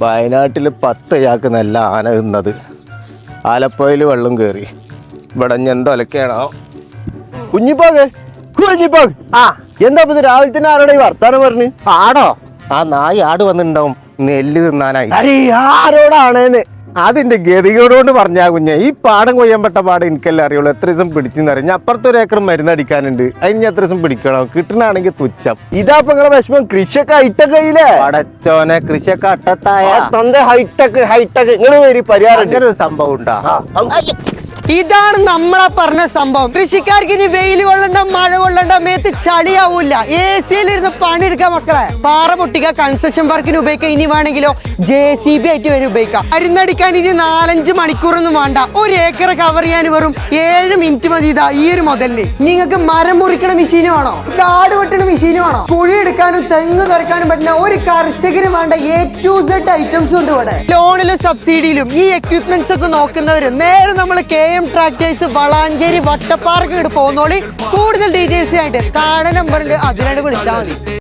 വയനാട്ടിൽ 10 ചാക്ക് നെല്ല ആന തിന്നത്. ആലപ്പുഴയിൽ വെള്ളം കയറി. ഇവിടെ എന്തൊലക്കാണോ കുഞ്ഞിപ്പാകെ എന്താ ഇത് രാവിലെ തന്നെ ആരോടെ ഈ വർത്താനം പറഞ്ഞ്? ആടോ ആ നായി ആട് വന്നിട്ടുണ്ടാവും നെല്ല് തിന്നാനായി. ആരോടാണേന്ന് അതിന്റെ ഗതികേടോണ്ട് പറഞ്ഞാ കുഞ്ഞെ. ഈ പാടം കൊയ്യാൻ പാട് എനിക്കല്ലേ അറിയുള്ളൂ. എത്ര ദിവസം പിടിച്ചെന്ന് അറിയാം. അപ്പുറത്തൊരു ഏക്കർ മരുന്നടിക്കാനുണ്ട്. അതിന് എത്ര ദിവസം പിടിക്കണം? കിട്ടണാണെങ്കിൽ തുച്ഛം. ഇതാപ്പൊ നിങ്ങളെ വിഷമം. കൃഷിയൊക്കെ ഹൈടെക് ആയില്ലേ? പടച്ചോനെ, കൃഷിയൊക്കെ അട്ടത്തായ ഹൈടെക് ഇങ്ങനെ ഒരു പരിഹാരം. അങ്ങനെ ഒരു സംഭവം ഉണ്ടാ? ഇതാണ് നമ്മളെ പറഞ്ഞ സംഭവം. കൃഷിക്കാർക്ക് ഇനി വെയിൽ കൊള്ളണ്ട, മഴ കൊള്ളണ്ട, മേത്ത് ചളിയാവൂല. AC-ലിരുന്ന് പണിയെടുക്കാം മക്കളെ. പാറ പൊട്ടിക്കുക, കൺസ്ട്രക്ഷൻ വർക്കിന് ഉപയോഗിക്കാം. ഇനി വേണമെങ്കിലോ JCB ആയിട്ട് വരെ ഉപയോഗിക്കാം. മരുന്നടിക്കാൻ ഇനി 4-5 മണിക്കൂറൊന്നും വേണ്ട. 1 ഏക്കർ കവർ ചെയ്യാൻ വെറും 7 മിനിറ്റ് മതി. ഇതാ ഈ ഒരു മുതലിന്. നിങ്ങൾക്ക് മരം മുറിക്കണ മെഷീൻ വേണോ? കാട് വെട്ടണ മെഷീൻ വേണോ? കുഴി എടുക്കാനും തെങ്ങ് തുറക്കാനും പറ്റുന്ന ഒരു കർഷകന് വേണ്ട A to Z ഐറ്റംസ് ഉണ്ട് ഇവിടെ. ലോണിലും സബ്സിഡിയിലും ഈ എക്യുപ്മെന്റ്സ് ഒക്കെ നോക്കുന്നവര് നേരെ നമ്മൾ ട്രാക്ടേഴ്സ് വളാഞ്ചേരി വട്ടപ്പാറക്ക് പോകുന്നോളി. കൂടുതൽ ഡീറ്റെയിൽസ് ആയിട്ട് താഴെ നമ്പറിൽ അതിനായിട്ട് വിളിച്ചാൽ മതി.